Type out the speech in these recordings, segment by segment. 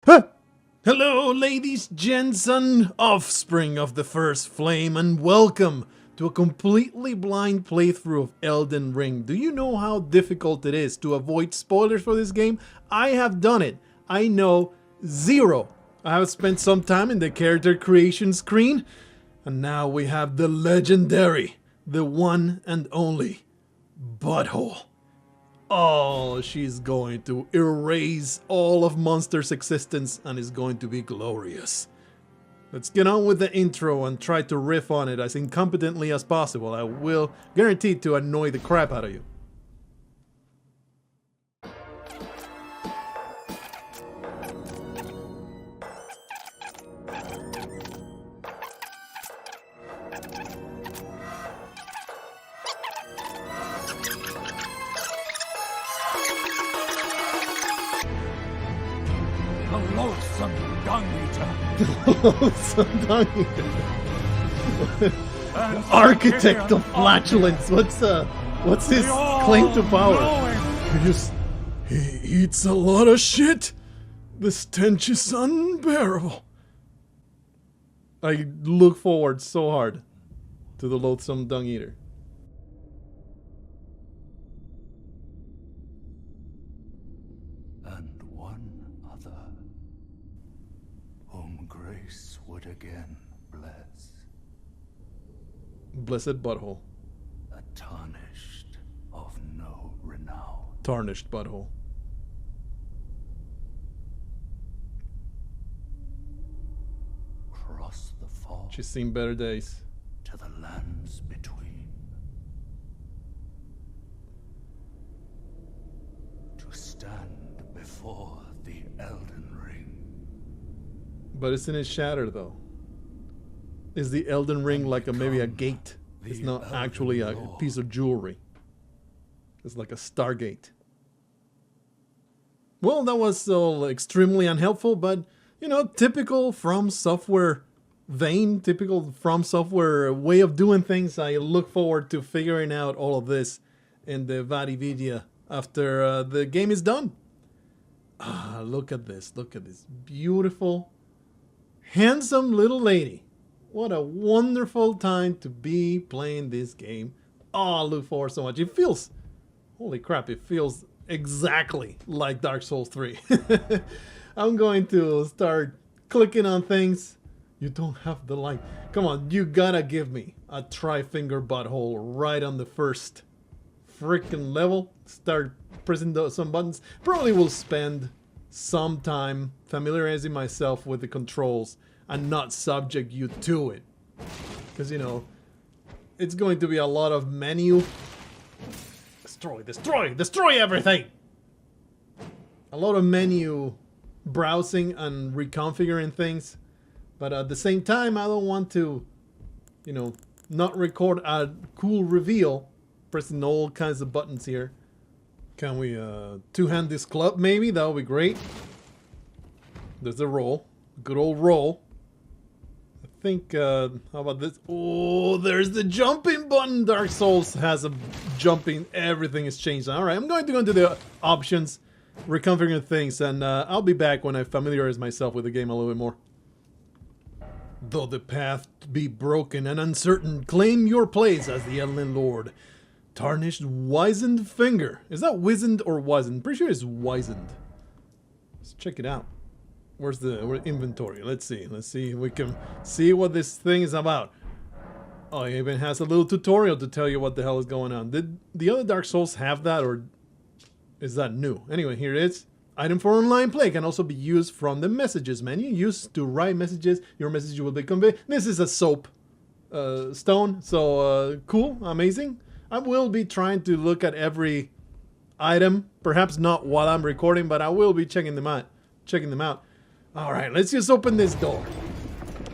Huh. Hello, ladies, gents, and offspring of the first flame, and welcome to a completely blind playthrough of Elden Ring. Do you know how difficult it is to avoid spoilers for this game? I have done it. I know zero. I have spent some time in the character creation screen, and now we have the legendary, the one and only Butthole. Oh, she's going to erase all of Monster's existence and is going to be glorious. Let's get on with the intro and try to riff on it as incompetently as possible. I will guarantee to annoy the crap out of you. The loathsome dung eater. Loathsome dung eater. Architect of flatulence. What's his claim to power? He eats a lot of shit. The stench is unbearable. I look forward so hard to the loathsome dung eater. And one other, whom grace would again bless, Blessed butthole. a tarnished of no renown. Tarnished butthole. Cross the fall She's seen better days. to the lands between, to stand before the Elden Ring. But isn't it shattered though? Is the Elden Ring like maybe a gate? It's not actually a piece of jewelry. It's like a Stargate. Well, that was extremely unhelpful, but you know, typical From Software vein, typical From Software way of doing things. I look forward to figuring out all of this in the Vadividya after the game is done. Ah, look at this beautiful, handsome little lady. What a wonderful time to be playing this game. Oh, I look forward so much. It feels, holy crap, it feels exactly like Dark Souls 3. I'm going to start clicking on things. You don't have the light. Come on, you gotta give me a tri-finger butthole right on the first freaking level. Start pressing some buttons. Probably will spend some time familiarizing myself with the controls and not subject you to it. Because, you know, it's going to be a lot of menu. Destroy everything! A lot of menu browsing and reconfiguring things. But at the same time, I don't want to, you know, not record a cool reveal. Pressing all kinds of buttons here. Can we two-hand this club maybe? That would be great. There's a roll. Good old roll. I think, how about this? Oh, there's the jumping button. Dark Souls has a jumping. Everything is changed. Alright, I'm going to go into the options, reconfiguring things, and I'll be back when I familiarize myself with the game a little bit more. Though the path be broken and uncertain, claim your place as the Elden Lord. Tarnished wizened finger. Is that wizened or wizened? Pretty sure it's wizened. Let's check it out. Where's the inventory? Let's see if we can see what this thing is about. Oh, it even has a little tutorial to tell you what the hell is going on. Did the other Dark Souls have that, or is that new? Anyway, here it is. Item for online play can also be used from the messages menu. Used to write messages. Your message will be conveyed. This is a soap stone, so cool, amazing. I will be trying to look at every item, perhaps not while I'm recording, but I will be checking them out. All right, let's just open this door.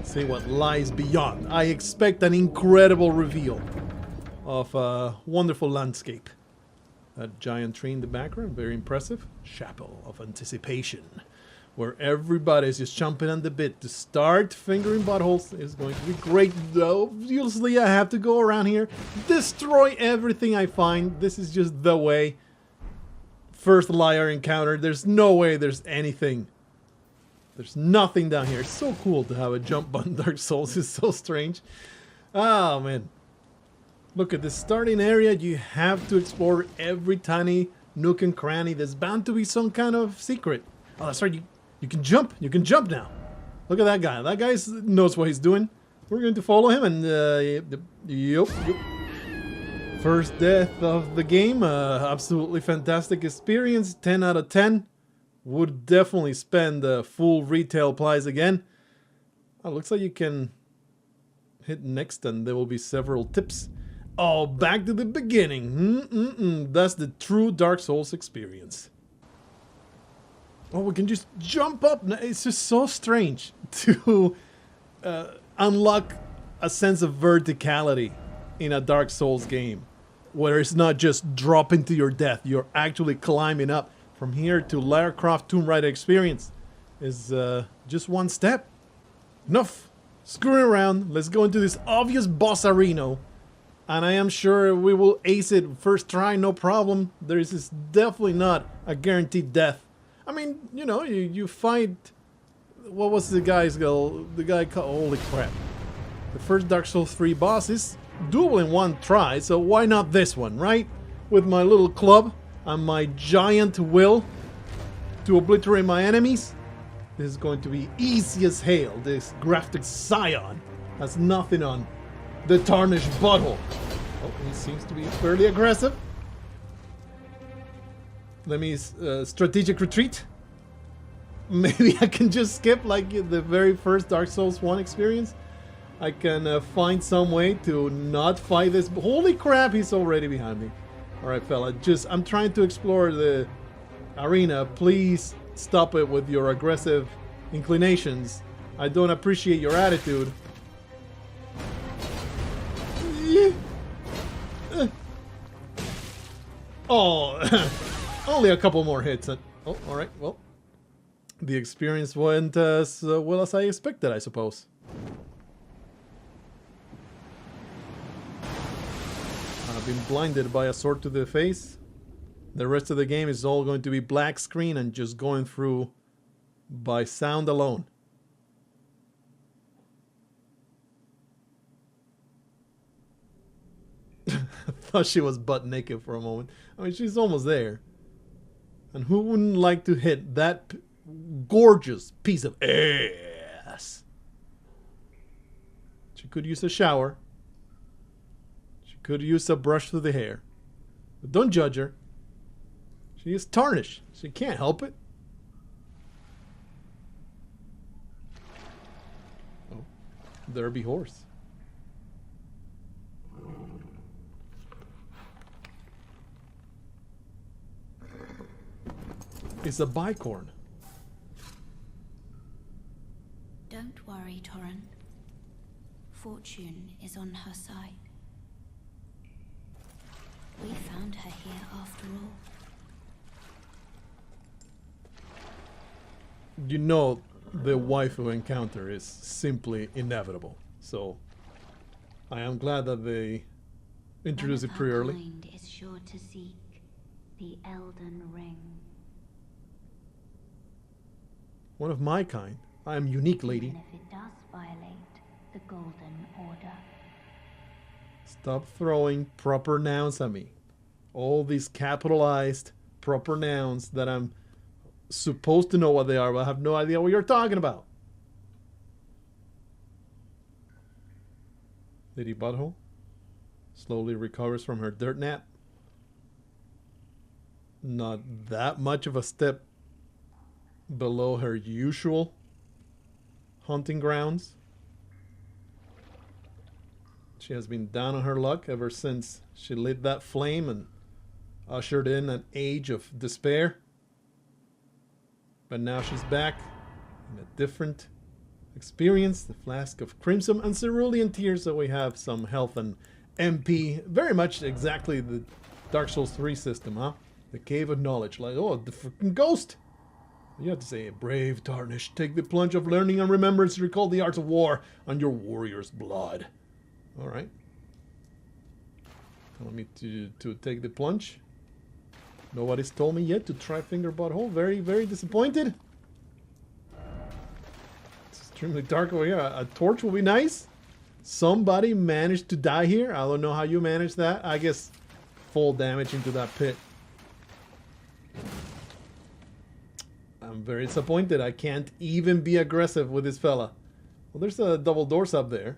See what lies beyond. I expect an incredible reveal of a wonderful landscape. That giant tree in the background, very impressive. Chapel of Anticipation, where everybody's just chomping on the bit to start fingering buttholes. Is going to be great. Obviously, I have to go around here, destroy everything I find. This is just the way. First liar encounter. There's no way there's anything There's nothing down here. It's so cool to have a jump button. Dark Souls is so strange. Oh, man. Look at the starting area. You have to explore every tiny nook and cranny. There's bound to be some kind of secret. Oh, that's right. You can jump. You can jump now. Look at that guy. That guy knows what he's doing. We're going to follow him and yep. First death of the game. Absolutely fantastic experience. 10 out of 10. Would definitely spend full retail price again. Oh, looks like you can hit next and there will be several tips. Oh, back to the beginning. That's the true Dark Souls experience. Oh, we can just jump up. It's just so strange to unlock a sense of verticality in a Dark Souls game, where it's not just dropping to your death. You're actually climbing up. From here to Lara Croft Tomb Raider experience is just one step. Enough screwing around. Let's go into this obvious boss arena. And I am sure we will ace it first try, no problem. There is definitely not a guaranteed death. I mean, you know, you fight... What was the guy's goal? The guy called... Holy crap. The first Dark Souls 3 boss is doable in one try, so why not this one, right? With my little club and my giant will to obliterate my enemies. This is going to be easy as hail. This graphic scion has nothing on the tarnished butthole. Oh, he seems to be fairly aggressive. Let me strategic retreat. Maybe I can just skip like the very first Dark Souls 1 experience. I can find some way to not fight this. Holy crap, he's already behind me. Alright, fella, I'm trying to explore the arena. Please stop it with your aggressive inclinations. I don't appreciate your attitude. Oh, only a couple more hits. Oh, alright, well. The experience went as well as I expected, I suppose. I've been blinded by a sword to the face. The rest of the game is all going to be black screen and just going through by sound alone. I thought she was butt naked for a moment. I mean, she's almost there. And who wouldn't like to hit that gorgeous piece of ass? She could use a shower. She could use a brush through the hair. But don't judge her. She is tarnished. She can't help it. Oh, there be horse. It's a bicorn. Don't worry, Torrent. Fortune is on her side. We found her here after all. You know the waifu encounter is simply inevitable. So I am glad that they introduced it pretty early. One of our kind is sure to seek the Elden Ring. One of my kind. I am unique, lady. Even if it does violate the Golden Order. Stop throwing proper nouns at me. All these capitalized proper nouns that I'm supposed to know what they are, but I have no idea what you're talking about. Lady Butthole slowly recovers from her dirt nap. Not that much of a step below her usual hunting grounds. She has been down on her luck ever since she lit that flame and ushered in an age of despair. But now she's back in a different experience. The Flask of Crimson and Cerulean Tears, so we have some health and MP. Very much exactly the Dark Souls 3 system, huh? The Cave of Knowledge. Like, oh, the freaking ghost! You have to say, brave tarnish, take the plunge of learning and remembrance, recall the arts of war on your warrior's blood. Alright. Telling me to take the plunge. Nobody's told me yet to try finger butthole. Very, very disappointed. Extremely dark over here. A torch will be nice. Somebody managed to die here. I don't know how you managed that. I guess full damage into that pit. I'm very disappointed. I can't even be aggressive with this fella. Well, there's a double doors up there.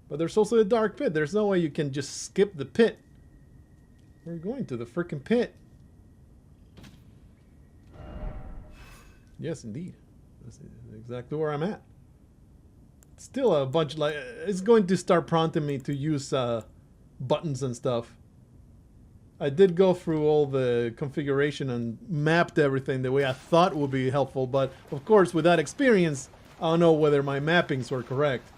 But there's also a dark pit. There's no way you can just skip the pit. We're going to the freaking pit. Yes, indeed. That's exactly where I'm at. Still a bunch, like, it's going to start prompting me to use buttons and stuff. I did go through all the configuration and mapped everything the way I thought would be helpful, but of course with that experience, I don't know whether my mappings were correct.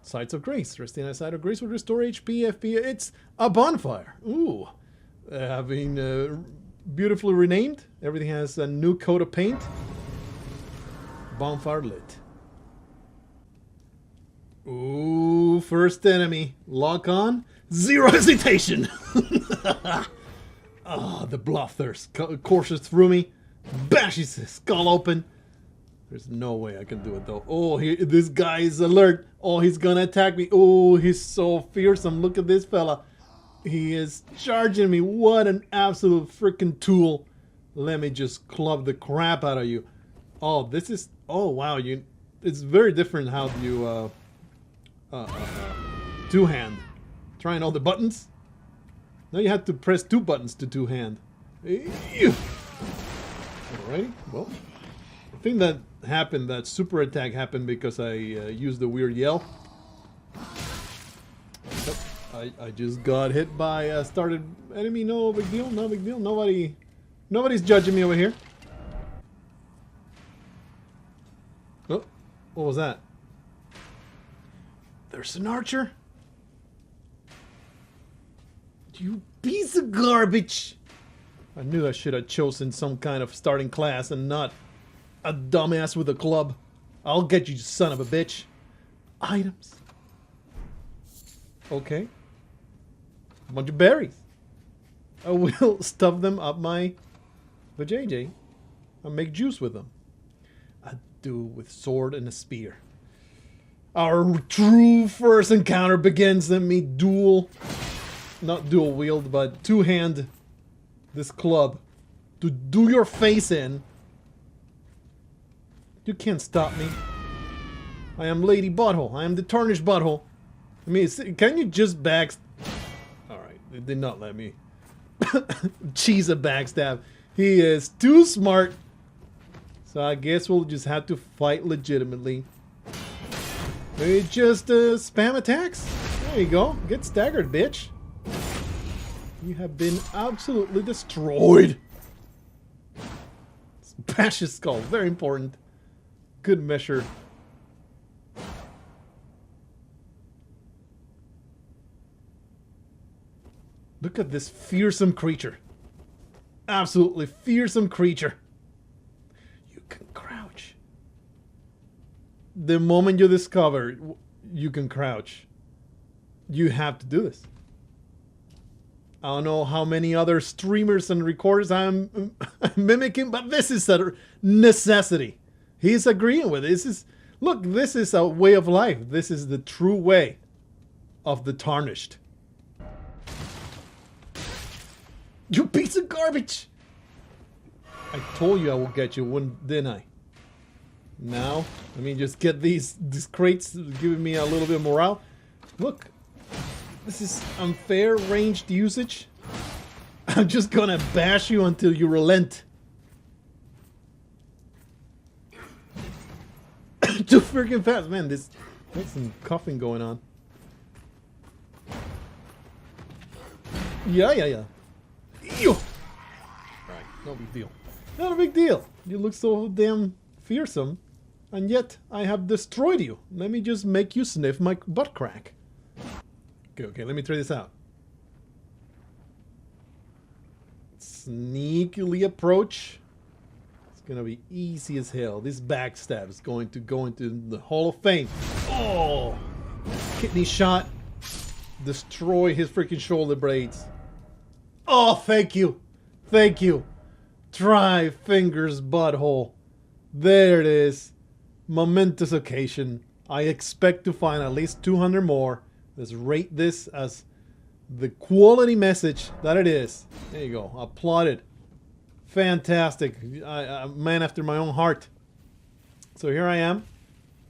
Sites of Grace. Resting on a site of Grace will restore HP, FP. It's a bonfire. Ooh. Having beautifully renamed. Everything has a new coat of paint. Bonfire lit. Ooh, first enemy. Lock on. Zero hesitation. Ah, the bloodthirst courses through me. Bashes his skull open. There's no way I can do it though. Oh, this guy is alert. Oh, he's gonna attack me. Oh, he's so fearsome. Look at this fella. He is charging me. What an absolute freaking tool. Let me just club the crap out of you. Oh, this is... Oh, wow. It's very different how you... two-hand. Trying all the buttons. Now you have to press two buttons to two-hand. Alrighty. Well, I think that happened. That super attack happened because I used the weird yell. Yep. I just got hit by a started enemy. No big deal. No big deal. Nobody's judging me over here. Oh, what was that? There's an archer. You piece of garbage. I knew I should have chosen some kind of starting class and not a dumbass with a club. I'll get you, son of a bitch. Items. Okay. A bunch of berries. I will stuff them up my vajayjay and make juice with them. I do with sword and a spear. Our true first encounter begins. Let me not dual wield, but two-hand this club to do your face in. You can't stop me. I am Lady Butthole. I am the tarnished butthole. I mean, can you just Alright, they did not let me cheese a backstab. He is too smart. So I guess we'll just have to fight legitimately. Maybe just spam attacks. There you go. Get staggered, bitch. You have been absolutely destroyed. Bash his skull. Very important. Good measure. Look at this fearsome creature. Absolutely fearsome creature. You can crouch. The moment you discover you can crouch, you have to do this. I don't know how many other streamers and recorders I'm mimicking, but this is a necessity. He's agreeing with it. Look, this is a way of life. This is the true way of the tarnished. You piece of garbage! I told you I will get you, didn't I? Now, let me just get these crates giving me a little bit of morale. Look, this is unfair ranged usage. I'm just gonna bash you until you relent. Too freaking fast, man. There's some coughing going on. Yeah. Ew. Alright, no big deal. Not a big deal. You look so damn fearsome, and yet I have destroyed you. Let me just make you sniff my butt crack. Okay, let me try this out. Sneakily approach. It's gonna be easy as hell. This backstab is going to go into the Hall of Fame. Oh! Kidney shot. Destroy his freaking shoulder blades. Oh, thank you. Thank you. Try fingers butthole. There it is. momentous occasion. I expect to find at least 200 more. Let's rate this as the quality message that it is. There you go. Applauded. Fantastic. A man after my own heart. So here I am.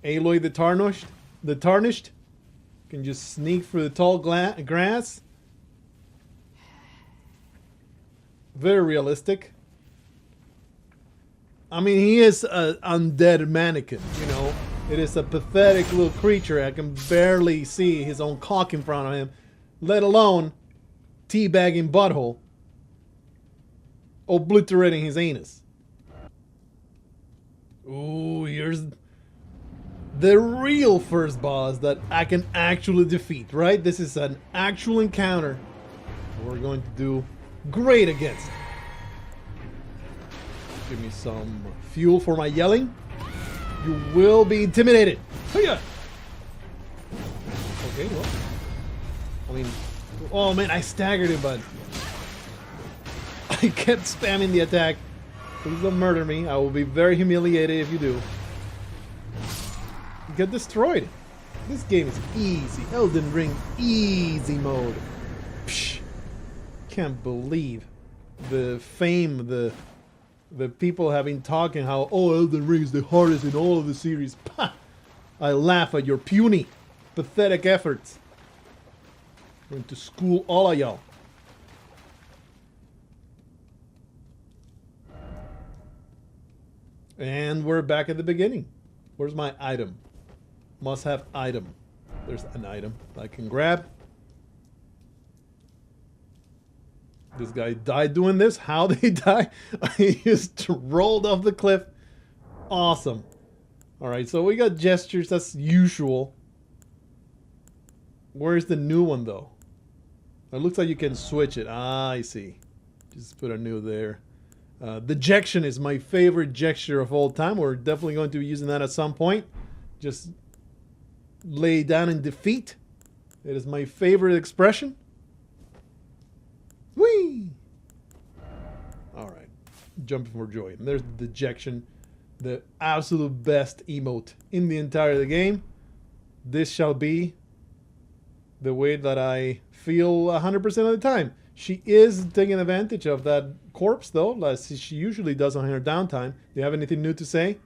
Aloy the Tarnished. The Tarnished. Can just sneak through the tall grass. Very realistic. I mean, he is an undead mannequin, you know. It is a pathetic little creature. I can barely see his own cock in front of him, let alone teabagging butthole, obliterating his anus. Ooh, here's the real first boss that I can actually defeat, right? This is an actual encounter we're going to do great against. Give me some fuel for my yelling. You will be intimidated. Hiya! Okay, well. I mean, oh man, I staggered it, but I kept spamming the attack. Please don't murder me. I will be very humiliated if you do. You get destroyed. This game is easy. Elden Ring easy mode. Psh, can't believe the fame, the people have been talking how, oh, Elden Ring is the hardest in all of the series. Pah! I laugh at your puny, pathetic efforts. I'm going to school all of y'all. And we're back at the beginning. Where's my item? Must have item. There's an item I can grab. This guy died doing this. How did he die? He just rolled off the cliff. Awesome. Alright, so we got gestures as usual. Where's the new one though? It looks like you can switch it. Ah, I see. Just put a new there. Dejection is my favorite gesture of all time. We're definitely going to be using that at some point. Just lay down in defeat. It is my favorite expression. Whee! Alright. Jumping for joy. And there's the dejection. The absolute best emote in the entire game. This shall be the way that I feel 100% of the time. She is taking advantage of that corpse though, as she usually does on her downtime. Do you have anything new to say?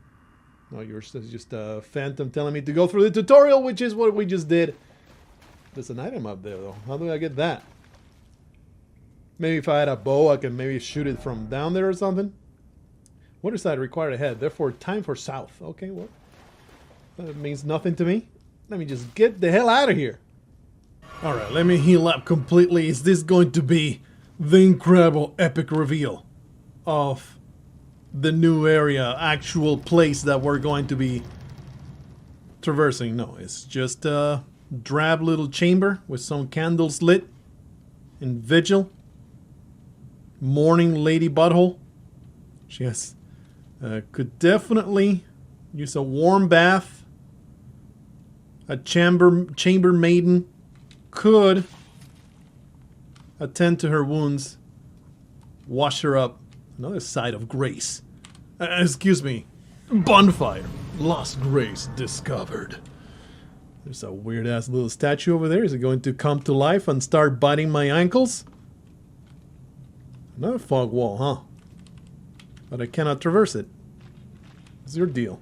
No, yours is just a phantom telling me to go through the tutorial, which is what we just did. There's an item up there though. How do I get that? Maybe if I had a bow, I can maybe shoot it from down there or something. Water side required ahead, therefore time for south. Okay, well, that means nothing to me. Let me just get the hell out of here. Alright, let me heal up completely. Is this going to be the incredible epic reveal of the new area, actual place that we're going to be traversing? No, it's just a drab little chamber with some candles lit in vigil. Morning lady butthole. She has, could definitely use a warm bath. A chamber maiden could attend to her wounds, wash her up. Another side of grace. Excuse me. Bonfire. Lost grace discovered. There's a weird ass little statue over there. Is it going to come to life and start biting my ankles? Another fog wall, huh? But I cannot traverse it. What's your deal?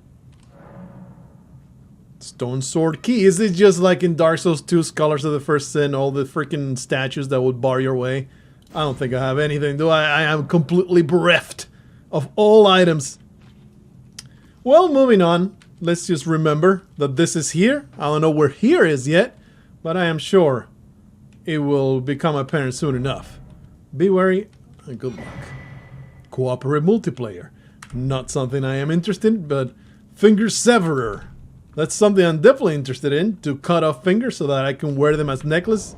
Stone sword key. Is it just like in Dark Souls 2 Scholars of the First Sin, all the freaking statues that would bar your way? I don't think I have anything, do I? I am completely bereft of all items. Well, moving on. Let's just remember that this is here. I don't know where here is yet, but I am sure it will become apparent soon enough. Be wary and good luck. Cooperative multiplayer. Not something I am interested in, but finger severer. That's something I'm definitely interested in, to cut off fingers so that I can wear them as necklace.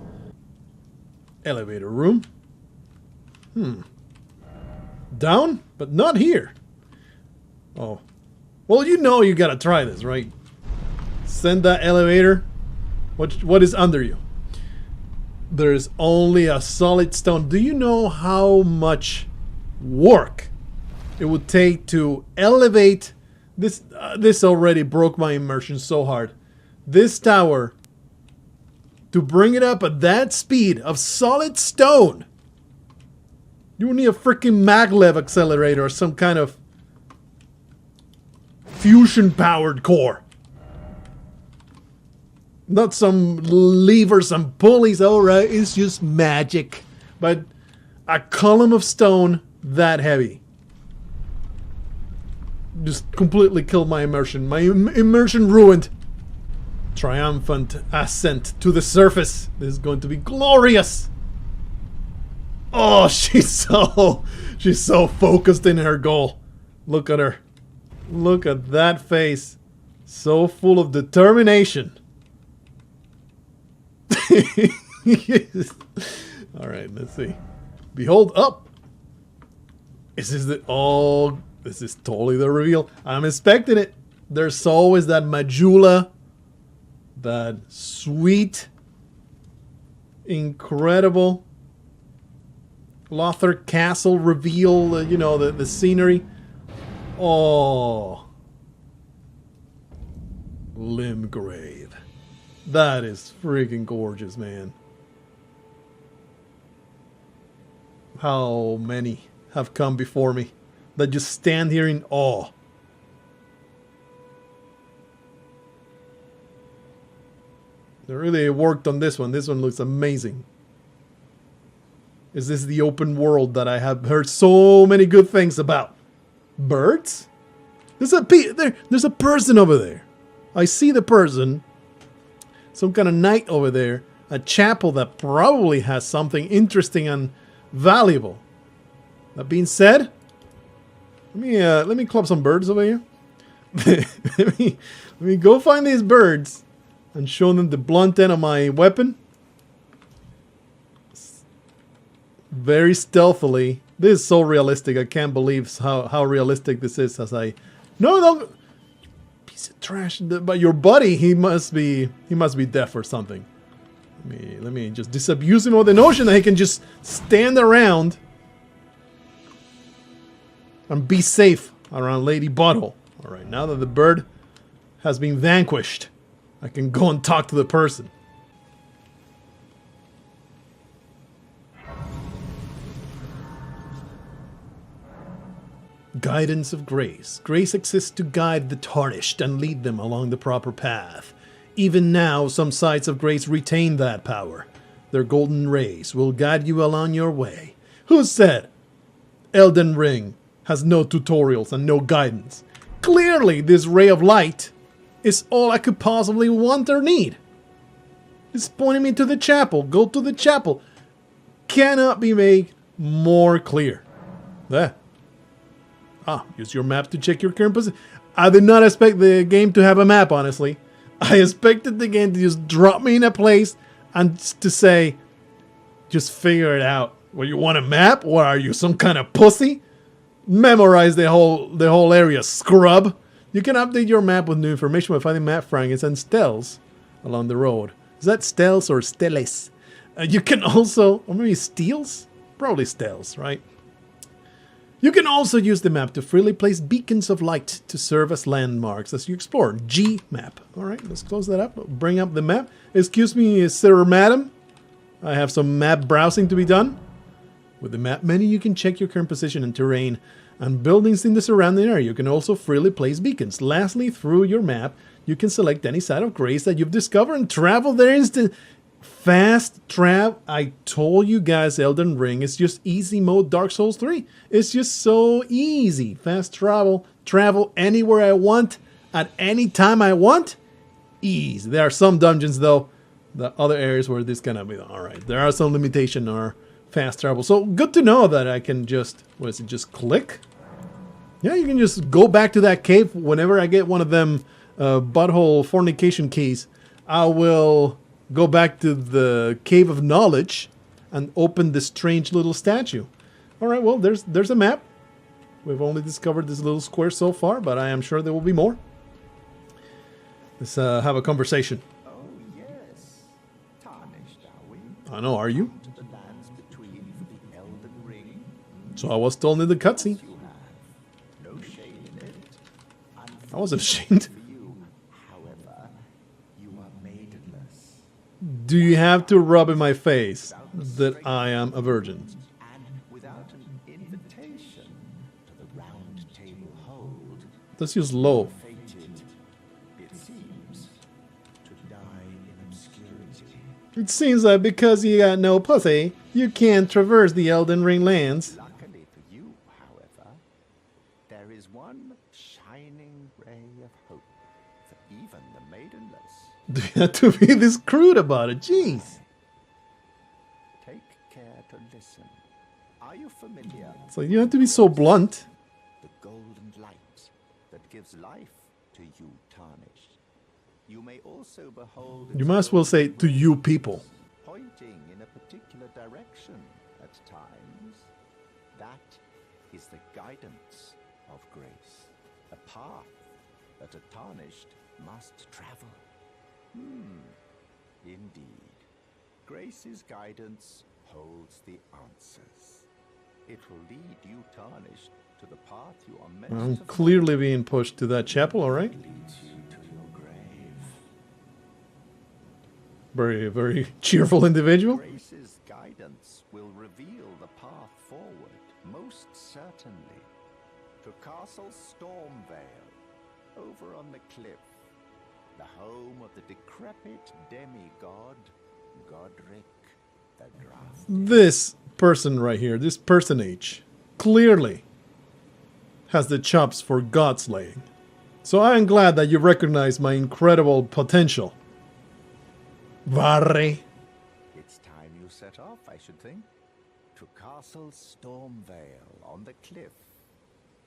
Elevator room. Down, but not here. Oh. Well, you know you gotta try this, right? Send that elevator. What is under you? There's only a solid stone. Do you know how much work it would take to elevate This already broke my immersion so hard. This tower, to bring it up at that speed of solid stone, you need a freaking maglev accelerator or some kind of fusion powered core. Not some levers and pulleys. Alright, it's just magic. But a column of stone that heavy just completely killed my immersion. My immersion ruined. Triumphant ascent to the surface. This is going to be glorious. Oh, she's so focused in her goal. Look at her. Look at that face. So full of determination. Alright, let's see. Behold up. Is this the... Oh, this is totally the reveal. I'm expecting it. There's always that Majula. That sweet, incredible Lothar Castle reveal, you know, the scenery. Oh. Limgrave. That is freaking gorgeous, man. How many have come before me that just stand here in awe. They really worked on this one. This one looks amazing. Is this the open world that I have heard so many good things about? Birds? There's a person over there. I see the person. Some kind of knight over there. A chapel that probably has something interesting and valuable. That being said, let me club some birds over here. let me go find these birds and show them the blunt end of my weapon. Very stealthily. This is so realistic. I can't believe how realistic this is. As I, no, piece of trash. But your buddy, he must be deaf or something. Let me just disabuse him of the notion that he can just stand around and be safe around Lady Butthole. All right, now that the bird has been vanquished, I can go and talk to the person. Guidance of grace. Grace exists to guide the tarnished and lead them along the proper path. Even now, some sites of grace retain that power. Their golden rays will guide you along your way. Who said Elden Ring has no tutorials and no guidance? Clearly, this ray of light is all I could possibly want or need. It's pointing me to the chapel. Go to the chapel. Cannot be made more clear. There. Use your map to check your current position. I did not expect the game to have a map, honestly. I expected the game to just drop me in a place and to say, just figure it out. Well, you want a map? What are you, some kind of pussy? Memorize the whole area, scrub. You can update your map with new information by finding map fragments and stels along the road. Is that stels or steles? You can also, or maybe steels? Probably stels, right? You can also use the map to freely place beacons of light to serve as landmarks as you explore. G map. Alright, let's close that up. Bring up the map. Excuse me, sir or madam. I have some map browsing to be done. With the map menu, you can check your current position and terrain and buildings in the surrounding area. You can also freely place beacons. Lastly, through your map, you can select any site of grace that you've discovered and travel there instant. Fast travel. I told you guys, Elden Ring is just easy mode Dark Souls 3. It's just so easy. Fast travel. Travel anywhere I want. At any time I want. Ease. There are some dungeons though. The other areas where this cannot be. Alright. There are some limitations or fast travel. So good to know that I can just, what is it, just click? Yeah, you can just go back to that cave whenever I get one of them butthole fornication keys. I will go back to the Cave of Knowledge and open this strange little statue. Alright, well, there's a map. We've only discovered this little square so far, but I am sure there will be more. Let's have a conversation. Oh, yes. Tarnished, are we? I know, are you? To the lands between for the Elden Ring. So I was told in the cutscene. You have no shame in it. I wasn't ashamed. For you, however, you are maidenless. Do you have to rub in my face that I am a virgin? And without an invitation to the round table hold, Let's use low. fated, it seems, to die in obscurity. It seems that because you got no pussy, you can't traverse the Elden Ring lands. Luckily for you, however, there is one shining ray of hope for even the maidenless. Do you have to be this crude about it? Jeez. Take care to listen. Are you familiar? So you have to be so blunt. The golden light that gives life to you, tarnished. You may also behold. You its might as well say golden to you people. pointing in a particular direction at times. That is the guidance of grace, a path that a tarnished must travel. Indeed. Grace's guidance holds the answers. It will lead you, tarnished, to the path you are meant I'm to clearly being pushed to that chapel, alright? follow. Leads you to your grave. Very, very cheerful individual. Grace's guidance will reveal the path forward, most certainly, to Castle Stormvale, over on the cliff, the home of the decrepit demigod, Godric the Draft. This person right here, this personage, clearly has the chops for god slaying. So I am glad that you recognize my incredible potential. Varre. It's time you set off, I should think, to Castle Stormvale on the cliff,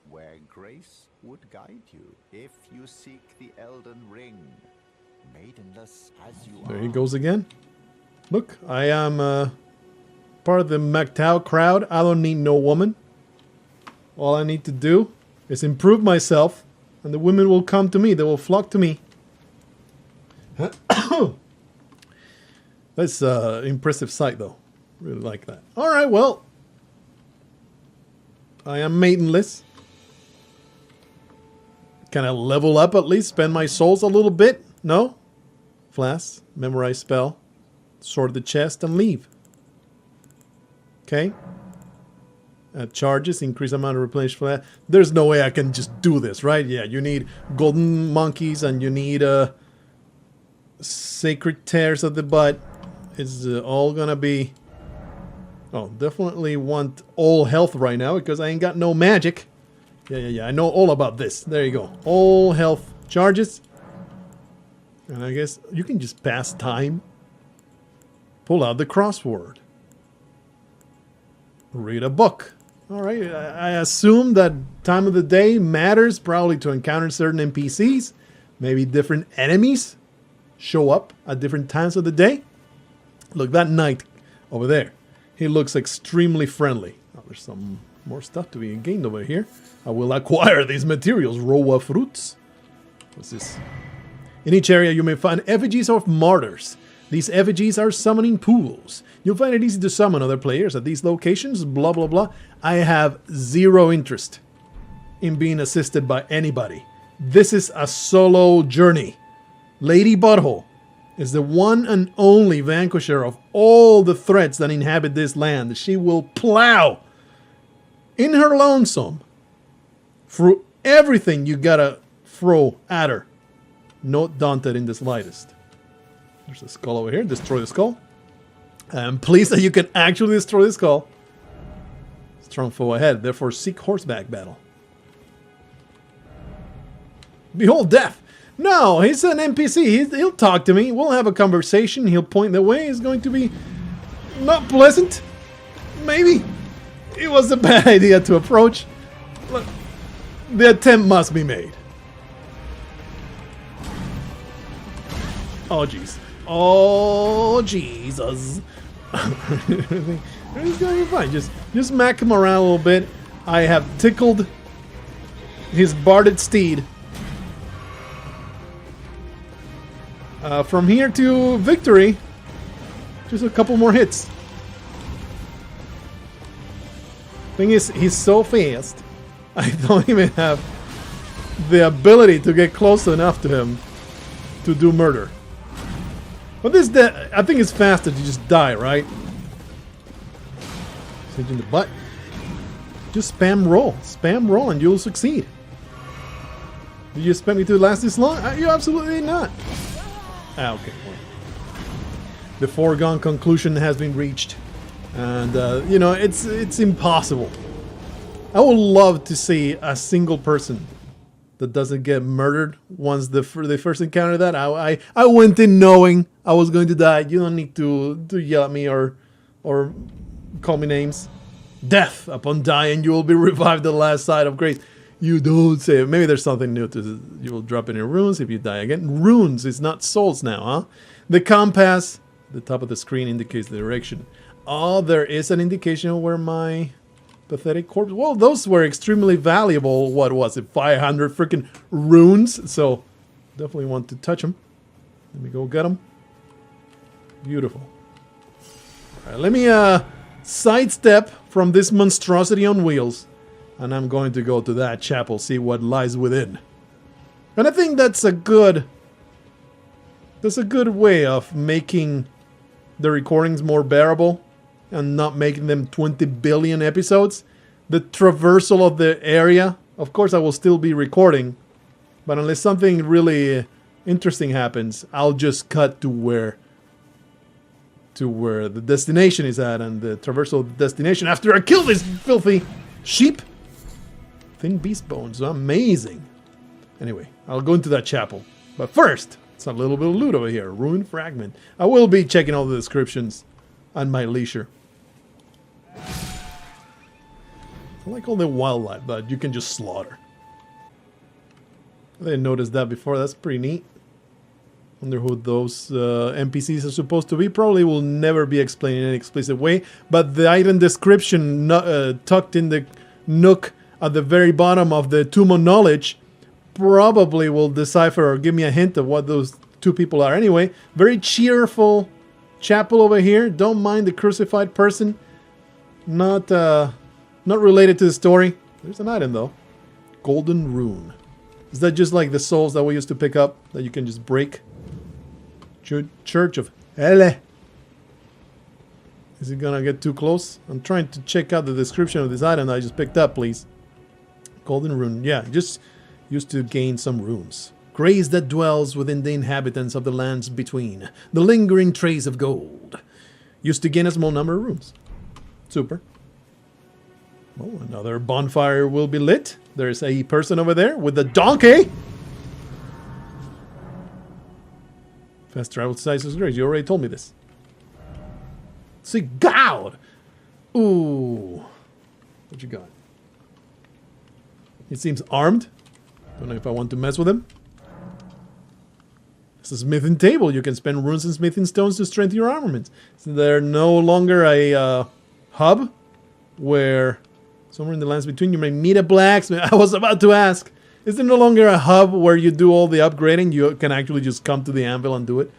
where Grace would guide you if you seek the Elden Ring, maidenless as you are. There he goes again. Look, I am part of the MacTow crowd. I don't need no woman. All I need to do is improve myself, and the women will come to me. They will flock to me. That's an impressive sight, though. Really like that. All right, well, I am maidenless. Can I level up at least? Spend my souls a little bit? No? Flask, memorize spell, sort the chest, and leave. Okay. Charges, increase amount of replenish flask. There's no way I can just do this, right? Yeah, you need golden monkeys and you need sacred tears of the butt. It's all gonna be... Oh, definitely want all health right now because I ain't got no magic. Yeah, I know all about this. There you go. All health charges. And I guess you can just pass time. Pull out the crossword. Read a book. Alright, I assume that time of the day matters probably to encounter certain NPCs. Maybe different enemies show up at different times of the day. Look, that knight over there. He looks extremely friendly. Oh, there's some more stuff to be gained over here. I will acquire these materials. Raw fruits. What's this? In each area you may find effigies of martyrs. These effigies are summoning pools. You'll find it easy to summon other players at these locations, blah blah blah. I have zero interest in being assisted by anybody. This is a solo journey. Lady Butthole is the one and only vanquisher of all the threats that inhabit this land. She will plow in her lonesome through everything you gotta throw at her. Not daunted in the slightest. There's a skull over here. Destroy the skull. I'm pleased that you can actually destroy the skull. Strong foe ahead. Therefore, seek horseback battle. Behold death. No, he's an NPC. He'll talk to me. We'll have a conversation. He'll point the way. It's going to be not pleasant. Maybe. It was a bad idea to approach. Look, the attempt must be made. Oh, jeez. Oh, Jesus. It's gonna be fine. Just smack him around a little bit. I have tickled his barded steed. From here to victory, just a couple more hits. Thing is, he's so fast. I don't even have the ability to get close enough to him to do murder. But this, I think it's faster to just die, right? Hit in the butt. Just spam roll, and you'll succeed. Did you expect me to last this long? You absolutely not. Ah, okay. Well, the foregone conclusion has been reached, and you know it's impossible. I would love to see a single person that doesn't get murdered once they first encounter that. I went in knowing I was going to die. You don't need to yell at me or call me names. Death upon dying, you will be revived at the last sight of grace. You don't say it. Maybe there's something new to you will drop in your runes if you die again. Runes, it's not souls now, huh? The compass, the top of the screen indicates the direction. Oh, there is an indication of where my pathetic corpse. Well, those were extremely valuable. What was it? 500 freaking runes. So definitely want to touch them. Let me go get them. Beautiful. All right, let me sidestep from this monstrosity on wheels, and I'm going to go to that chapel, see what lies within. And I think that's a good way of making the recordings more bearable and not making them 20 billion episodes. The traversal of the area, of course I will still be recording, but unless something really interesting happens, I'll just cut to where the destination is at, and the traversal of the destination after I kill this filthy sheep. Thin beast bones, amazing. Anyway, I'll go into that chapel. But first, it's a little bit of loot over here. Ruined fragment. I will be checking all the descriptions on my leisure. I like all the wildlife that you can just slaughter. I didn't notice that before. That's pretty neat. Wonder who those NPCs are supposed to be. Probably will never be explained in an explicit way. But the item description tucked in the nook at the very bottom of the Tomb of Knowledge probably will decipher or give me a hint of what those two people are. Anyway, very cheerful chapel over here. Don't mind the crucified person. Not related to the story. There's an item though. Golden rune. Is that just like the souls that we used to pick up that you can just break? Church of Hele. Is it gonna get too close? I'm trying to check out the description of this item that I just picked up, please. Golden rune. Yeah, just used to gain some runes. Grace that dwells within the inhabitants of the lands between. The lingering trace of gold. Used to gain a small number of runes. Super. Oh, another bonfire will be lit. There's a person over there with a donkey. Fast travel to Size is great. You already told me this. See, God! Ooh. What you got? He seems armed. Don't know if I want to mess with him. It's a smithing table. You can spend runes and smithing stones to strengthen your armaments. So they're no longer a hub where somewhere in the lands between you may meet a blacksmith. I was about to ask. Is there no longer a hub where you do all the upgrading? You can actually just come to the anvil and do it.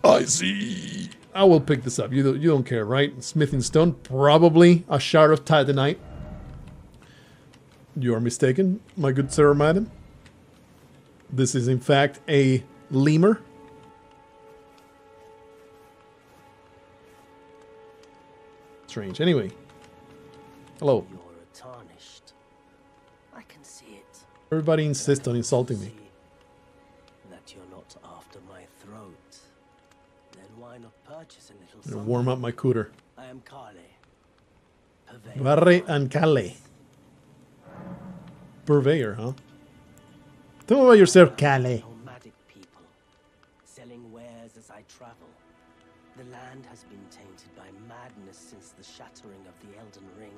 I see. I will pick this up. You don't care, right? Smithing stone, probably a shard of titanite. You are mistaken, my good sir or madam. This is in fact a lemur. Strange. Anyway. Hello. You're tarnished. I can see it. Everybody insists on insulting me. That you're not after my throat. Then why not purchase a little I'm gonna something? warm up my cooter. I am Kale. Barre and Kale. Purveyor, huh? Tell me about yourself, Kale. Nomadic people, selling wares as I travel. The land has been tainted by madness since the shattering of the Elden Ring.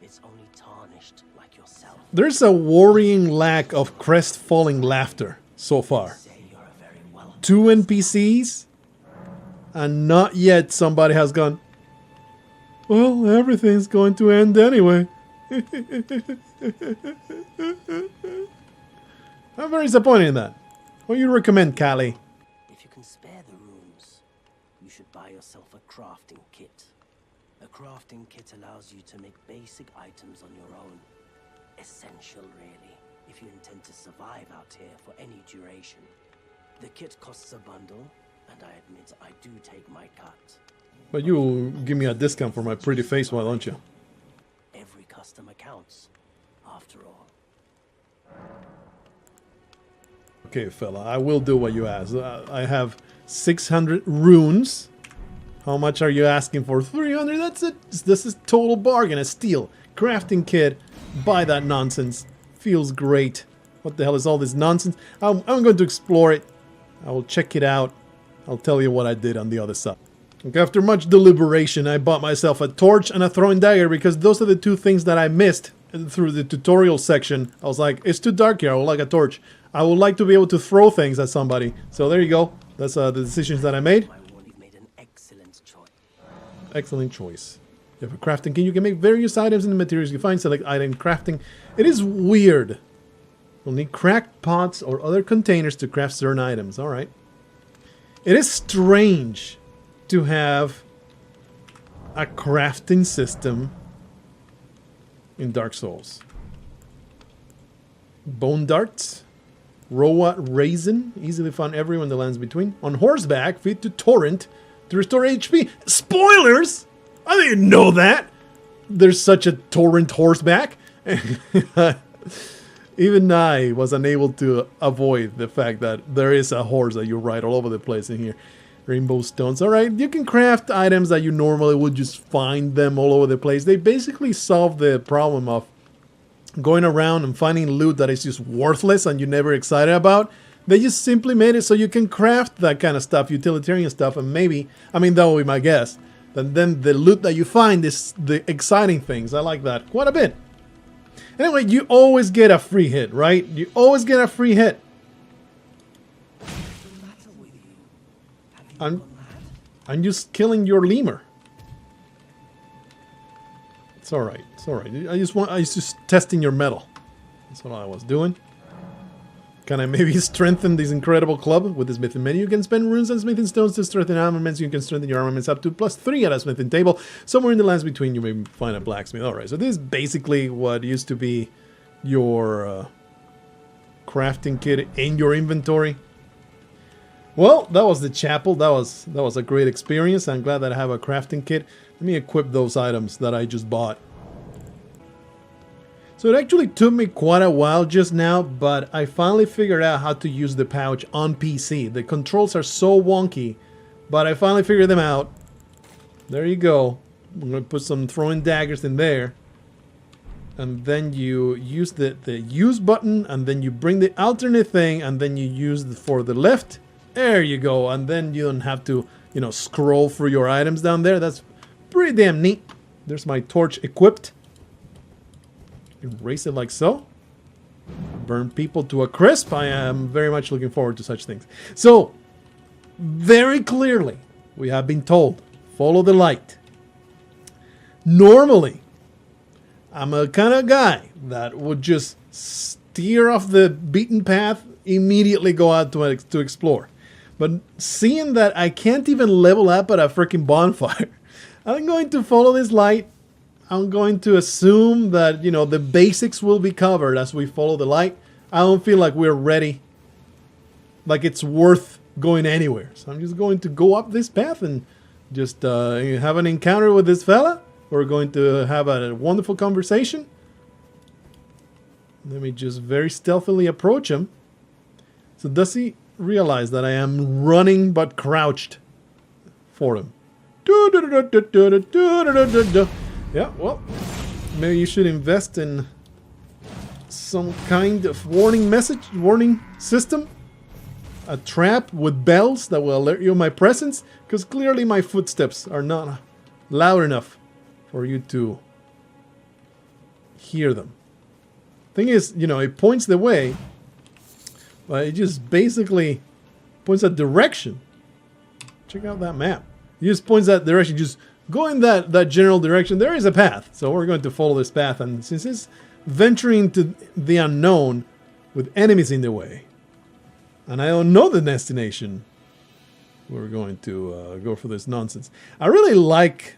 It's only tarnished like yourself. There's a worrying lack of crestfalling laughter so far. Say you're a very well. 2 NPCs, and not yet somebody has gone, well, everything's going to end anyway. I'm very disappointed in that. What do you recommend, Callie? If you can spare the runes, you should buy yourself a crafting kit. A crafting kit allows you to make basic items on your own. Essential, really. if you intend to survive out here for any duration. The kit costs a bundle, and I admit I do take my cut. But you give me a discount for my pretty face, why don't you? Every customer counts, after all. Okay, fella, I will do what you ask. I have 600 runes. How much are you asking for? 300? That's it. This is total bargain. A steal. Crafting kit. Buy that nonsense. Feels great. What the hell is all this nonsense? I'm going to explore it. I will check it out. I'll tell you what I did on the other side. Okay, after much deliberation, I bought myself a torch and a throwing dagger because those are the two things that I missed through the tutorial section. I was like, it's too dark here. I would like a torch. I would like to be able to throw things at somebody. So there you go. That's the decisions that I made. You've made an excellent choice. Excellent choice. You have a crafting kit. You can make various items and materials you find. Select item crafting. It is weird. You'll need cracked pots or other containers to craft certain items. All right. It is strange to have a crafting system in Dark Souls. Bone darts. Roa raisin. Easily found everywhere in the lands between. On horseback. Feed to torrent to restore HP. Spoilers! I didn't know that. There's such a torrent horseback. Even I was unable to avoid the fact that there is a horse that you ride all over the place in here. Rainbow stones. Alright, you can craft items that you normally would just find them all over the place. They basically solve the problem of going around and finding loot that is just worthless and you're never excited about. They just simply made it so you can craft that kind of stuff, utilitarian stuff, and maybe, I mean, that would be my guess. And then the loot that you find is the exciting things. I like that quite a bit. Anyway, you always get a free hit, right? You always get a free hit. I'm just killing your lemur. It's alright. It's alright. I was just testing your metal. That's what I was doing. Can I maybe strengthen this incredible club with the smithing menu? You can spend runes and smithing stones to strengthen armaments. You can strengthen your armaments up to +3 at a smithing table. Somewhere in the lands between, you may find a blacksmith. Alright, so this is basically what used to be your crafting kit in your inventory. Well, that was the chapel. That was a great experience. I'm glad that I have a crafting kit. Let me equip those items that I just bought. So it actually took me quite a while just now, but I finally figured out how to use the pouch on PC. The controls are so wonky, but I finally figured them out. There you go. I'm going to put some throwing daggers in there. And then you use the use button, and then you bring the alternate thing, and then you use for the left. There you go. And then you don't have to, you know, scroll through your items down there. That's pretty damn neat. There's my torch equipped. Erase it like so. Burn people to a crisp. I am very much looking forward to such things. So, very clearly, we have been told, follow the light. Normally, I'm a kind of guy that would just steer off the beaten path, immediately go out to explore. But seeing that I can't even level up at a freaking bonfire, I'm going to follow this light. I'm going to assume that, you know, the basics will be covered as we follow the light. I don't feel like we're ready. Like it's worth going anywhere. So I'm just going to go up this path and just have an encounter with this fella. We're going to have a wonderful conversation. Let me just very stealthily approach him. So does he realize that I am running but crouched for him? Yeah, well, maybe you should invest in some kind of warning system. A trap with bells that will alert you of my presence, because clearly my footsteps are not loud enough for you to hear them. Thing is, you know, it points the way, but it just basically points a direction. Check out that map. It just points that direction. Just go in that general direction. There is a path, so we're going to follow this path. And since it's venturing to the unknown with enemies in the way, and I don't know the destination, we're going to go for this nonsense. I really like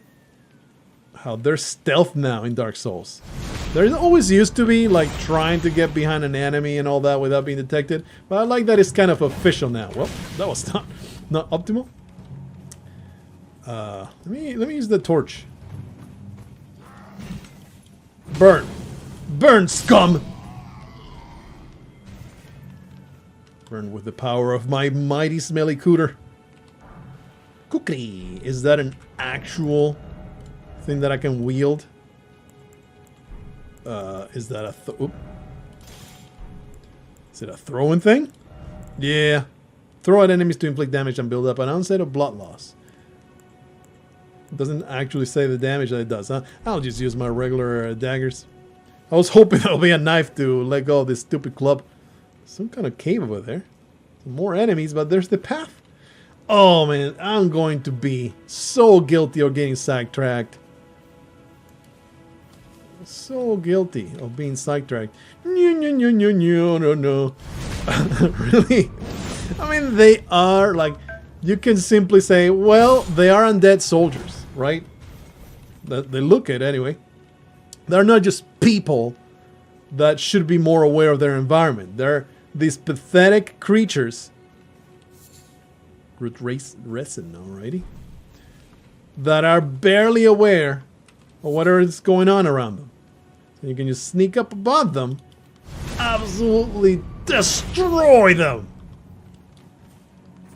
how there's stealth now in Dark Souls. There always used to be, like, trying to get behind an enemy and all that without being detected. But I like that it's kind of official now. Well, that was not optimal. Let me use the torch. Burn. Burn, scum! Burn with the power of my mighty smelly cooter. Cookie! Is that an actual thing that I can wield? Is that a is it a throwing thing? Yeah. Throw at enemies to inflict damage and build up an onset of blood loss. It doesn't actually say the damage that it does, huh? I'll just use my regular daggers. I was hoping there'll be a knife to let go of this stupid club. Some kind of cave over there. Some more enemies, but there's the path. Oh man, I'm going to be so guilty of getting sidetracked. So guilty of being sidetracked. No. Really? I mean, they are like, you can simply say, well, they are undead soldiers, right? They look it anyway. They're not just people that should be more aware of their environment. They're these pathetic creatures. Root resin, alrighty. That are barely aware of whatever is going on around them. So you can just sneak up above them, absolutely destroy them.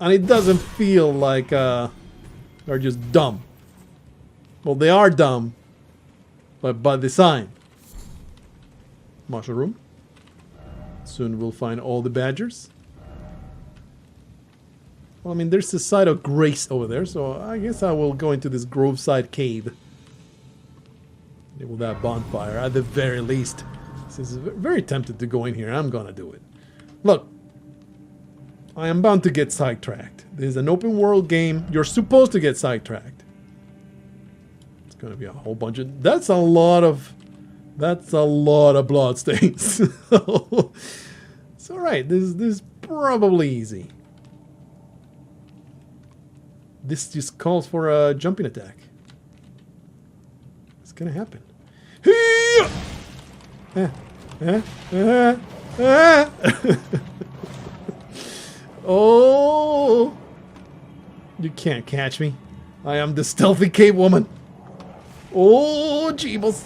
And it doesn't feel like they're just dumb. Well, they are dumb, but by design. Mushroom. Soon we'll find all the badgers. Well, I mean, there's a site of grace over there, so I guess I will go into this groveside cave. With that bonfire, at the very least. Since I'm very tempted to go in here, I'm gonna do it. Look, I am bound to get sidetracked. This is an open world game. You're supposed to get sidetracked. It's gonna be a whole bunch of... That's a lot of bloodstains. It's alright. This is probably easy. This just calls for a jumping attack. It's gonna happen. Oh, you can't catch me. I am the stealthy cave woman. Oh, jeebles.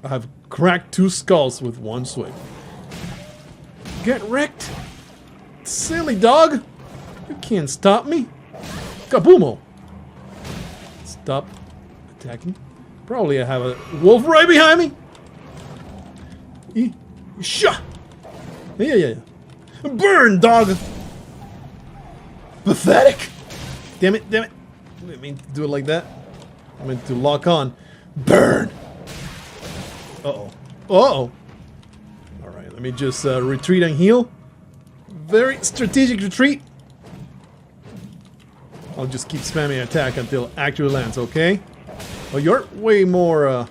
I've cracked 2 skulls with 1 swing. Get wrecked, silly dog. You can't stop me. Kaboomo. Stop attacking. Probably I have a wolf right behind me. Shah. Yeah. Burn, dog. Pathetic. Damn it. I didn't mean to do it like that. I meant to lock on. Burn. Uh-oh. Alright, let me just retreat and heal. Very strategic retreat. I'll just keep spamming attack until it actually lands, okay? Oh, you're way more,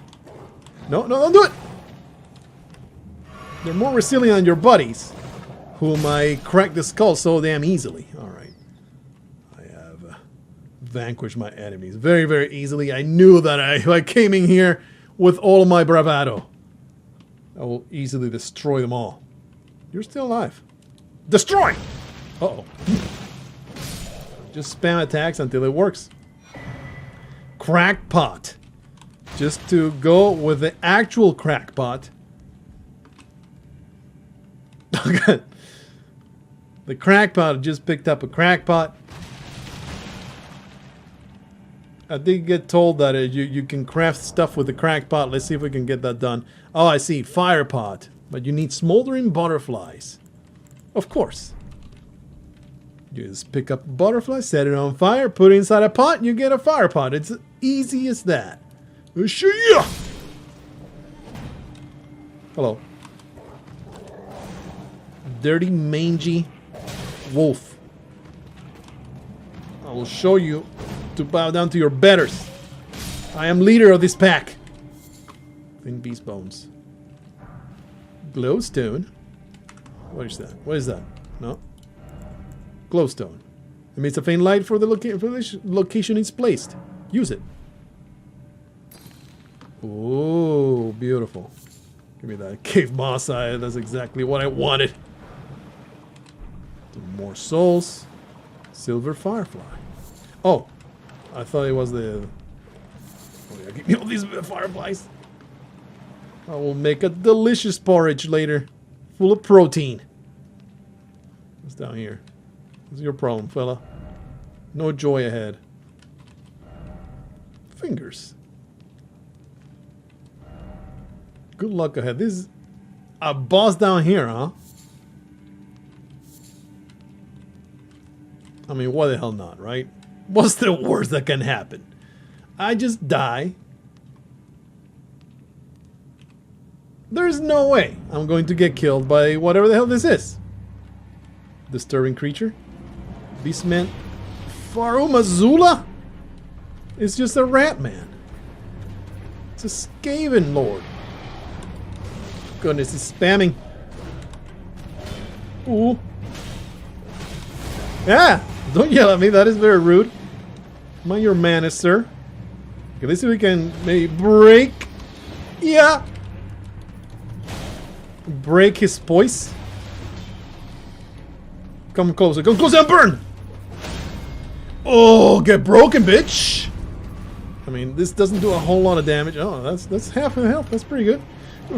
No, don't do it! They're more resilient than your buddies, whom I crack the skull so damn easily. Alright. I have vanquished my enemies very, very easily. I knew that if I came in here with all my bravado, I will easily destroy them all. You're still alive. Destroy! Uh-oh. Just spam attacks until it works. Crackpot. Just to go with the actual crackpot. Okay. The crackpot just picked up a crackpot. I did get told that you can craft stuff with the crackpot. Let's see if we can get that done. Oh, I see. Fire pot. But you need smoldering butterflies. Of course. You just pick up a butterfly, set it on fire, put it inside a pot, and you get a fire pot. It's easy as that. Hello. Dirty, mangy wolf. I will show you to bow down to your betters. I am leader of this pack. Thin beast bones. Glowstone. What is that? What is that? No. Glowstone. Emits a faint light for the location it's placed. Use it. Ooh, beautiful. Give me that cave moss eye. That's exactly what I wanted. Some more souls. Silver firefly. Oh, I thought it was the... Oh yeah, give me all these fireflies. I will make a delicious porridge later. Full of protein. What's down here? What's your problem, fella? No joy ahead. Fingers. Good luck ahead. This is a boss down here, huh? I mean, why the hell not, right? What's the worst that can happen? I just die. There's no way I'm going to get killed by whatever the hell this is. Disturbing creature? Beastman? Farumazula? It's just a rat man. It's a Skaven lord. Goodness, he's spamming. Ooh. Yeah! Don't yell at me, that is very rude. Mind your manners, sir. Okay, let's see if we can maybe break. Yeah! Break his poise. Come closer, and burn! Oh, get broken, bitch! I mean, this doesn't do a whole lot of damage. Oh, that's half of the health. That's pretty good.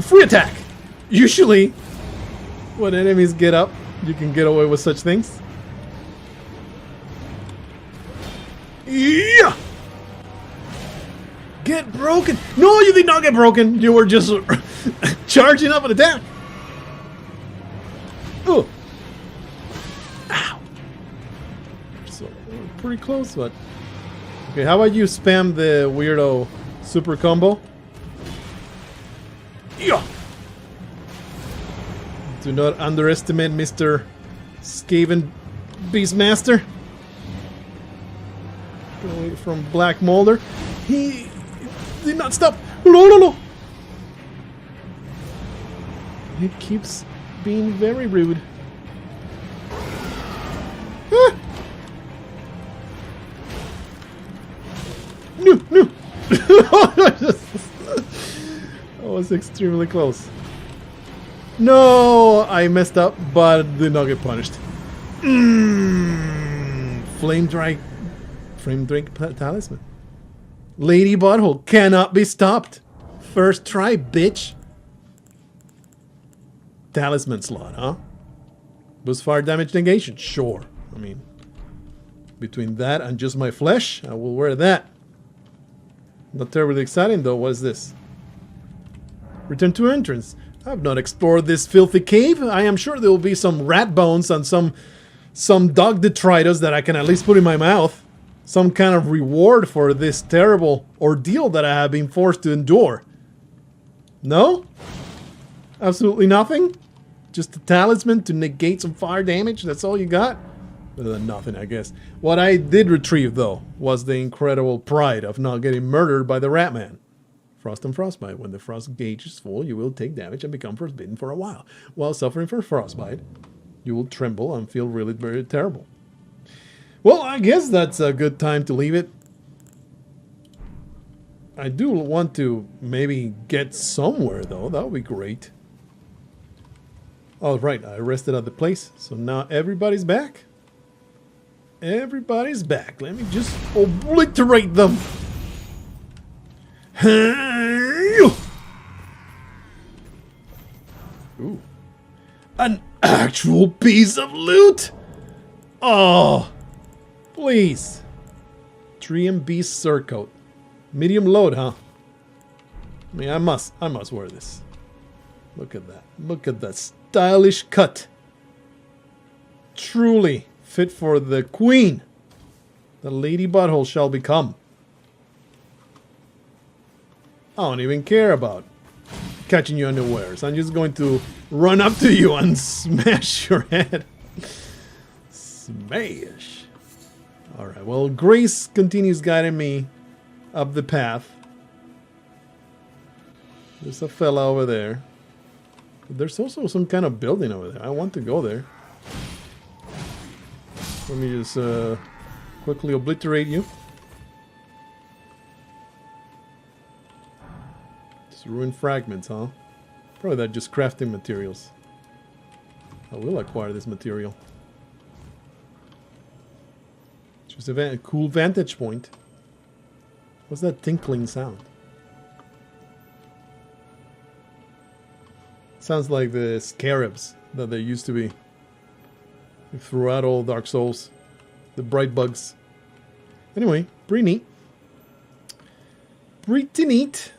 Free attack! Usually, when enemies get up, you can get away with such things. Yeah! Get broken! No, you did not get broken! You were just charging up an attack! Oh! Ow! So, pretty close, but... Okay, how about you spam the weirdo super combo? Yeah! Do not underestimate Mr. Skaven Beastmaster. Away from Black Molder. He did not stop. No. He keeps being very rude. Ah. No. That was extremely close. No, I messed up, but did not get punished. Flame drink talisman. Lady Butthole cannot be stopped. First try, bitch. Talisman slot, huh? Boost fire damage negation. Sure. I mean, between that and just my flesh, I will wear that. Not terribly exciting though. What is this? Return to entrance. I have not explored this filthy cave. I am sure there will be some rat bones and some dog detritus that I can at least put in my mouth. Some kind of reward for this terrible ordeal that I have been forced to endure. No? Absolutely nothing? Just a talisman to negate some fire damage? That's all you got? Nothing, I guess. What I did retrieve, though, was the incredible pride of not getting murdered by the Ratman. Frost and Frostbite. When the frost gauge is full, you will take damage and become frostbitten for a while. While suffering from frostbite, you will tremble and feel really very terrible. Well, I guess that's a good time to leave it. I do want to maybe get somewhere, though. That would be great. Oh, right. I rested at the place. So now everybody's back. Everybody's back. Let me just obliterate them. Ooh. An actual piece of loot? Oh, please. Tree and Beast Surcoat. Medium load, huh? I mean, I must wear this. Look at that. Look at that stylish cut. Truly fit for the queen. The Lady Butthole shall become. I don't even care about catching you unawares. I'm just going to run up to you and smash your head. Smash. Alright, well, Grace continues guiding me up the path. There's a fella over there. But there's also some kind of building over there. I want to go there. Let me just quickly obliterate you. Just ruined fragments, huh? Probably that just crafting materials. I will acquire this material. Just a cool vantage point. What's that tinkling sound? Sounds like the scarabs that there used to be throughout all Dark Souls. The bright bugs. Anyway, pretty neat. Pretty neat.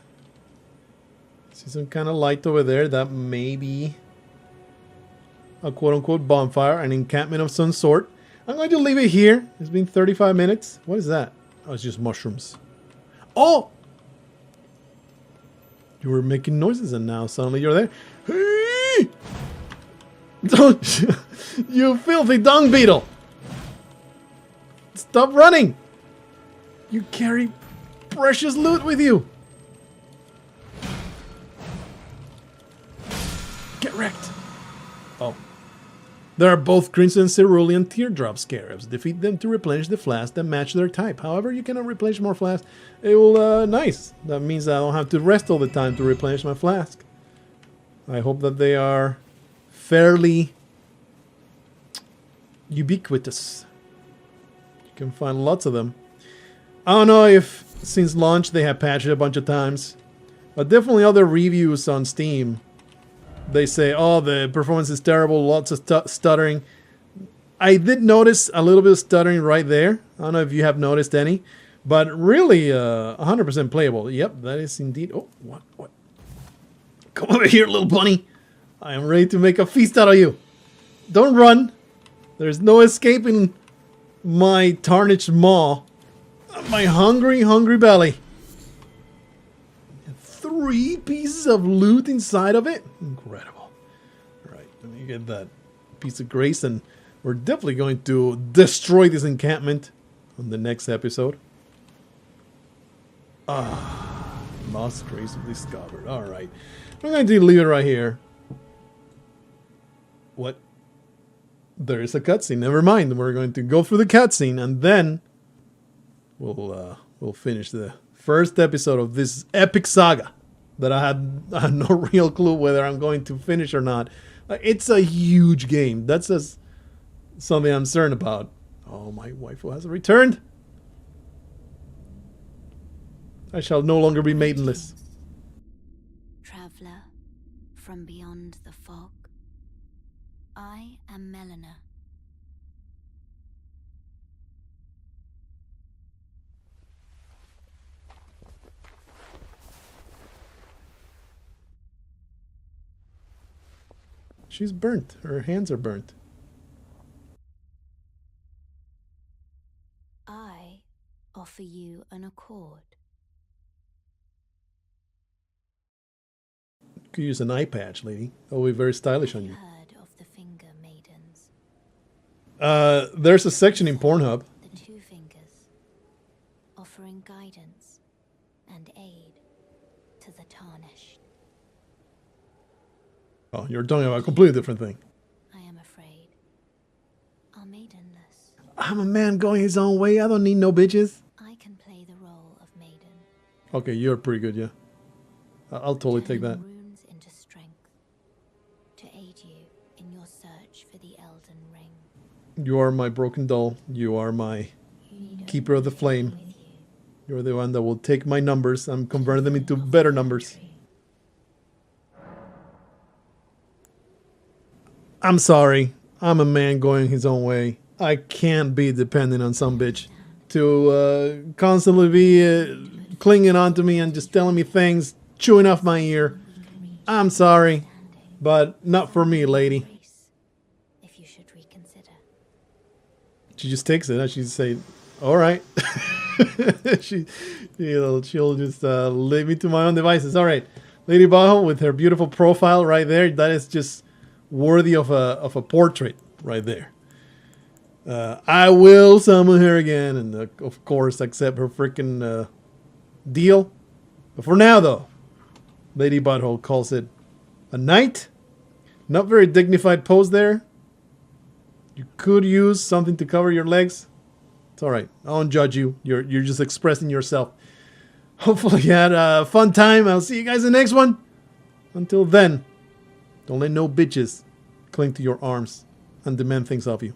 See some kind of light over there. That may be a quote-unquote bonfire, an encampment of some sort. I'm going to leave it here. It's been 35 minutes. What is that? Oh, it's just mushrooms. Oh! You were making noises and now suddenly you're there. Hey! Don't you filthy dung beetle! Stop running! You carry precious loot with you! Get wrecked! Oh. There are both Crimson Cerulean Teardrop Scarabs. Defeat them to replenish the flasks that match their type. However, you cannot replenish more flasks. It will, nice. That means I don't have to rest all the time to replenish my flask. I hope that they are fairly ubiquitous. You can find lots of them. I don't know if since launch they have patched it a bunch of times. But definitely other reviews on Steam, they say, oh, the performance is terrible, lots of stuttering. I did notice a little bit of stuttering right there. I don't know if you have noticed any. But really, 100% playable. Yep, that is indeed... Oh, what? Come over here, little bunny. I am ready to make a feast out of you. Don't run. There's no escaping my tarnished maw. My hungry, hungry belly. 3 pieces of loot inside of it? Incredible. Alright, let me get that piece of grace, and we're definitely going to destroy this encampment on the next episode. Lost trace discovered. Alright. I'm going to leave it right here. What? There is a cutscene. Never mind. We're going to go through the cutscene, and then we'll finish the first episode of this epic saga that I had no real clue whether I'm going to finish or not. It's a huge game. That's just something I'm certain about. Oh, my waifu has returned. I shall no longer be maidenless. Traveler from beyond the fog, I am Melina. She's burnt. Her hands are burnt. I offer you an accord. You could use an eye patch, lady. That will be very stylish on you. Heard of the finger maidens? There's a section in Pornhub. The 2 fingers, offering guidance and aid to the tarnished. Oh, you're talking about a completely different thing. I am afraid. Are maidenless. I'm a man going his own way. I don't need no bitches. I can play the role of maiden. Okay, you're pretty good, yeah. I'll totally take that. Turning runes into strength to aid you in your search for the Elden Ring. You are my broken doll. You are my keeper of the flame. You're the one that will take my numbers and convert them into better numbers. I'm sorry. I'm a man going his own way. I can't be dependent on some bitch to constantly be clinging on to me and just telling me things, chewing off my ear. I'm sorry, but not for me, lady. If you should reconsider. She just takes it and she say, all right. she'll just leave me to my own devices. All right. Lady Bajo with her beautiful profile right there. That is just worthy of a portrait right there. I will summon her again and of course accept her freaking deal. But for now though, Lady Butthole calls it a night. Not very dignified pose there. You could use something to cover your legs. It's alright. I don't judge you. You're just expressing yourself. Hopefully you had a fun time. I'll see you guys in the next one. Until then, don't let no bitches cling to your arms and demand things of you.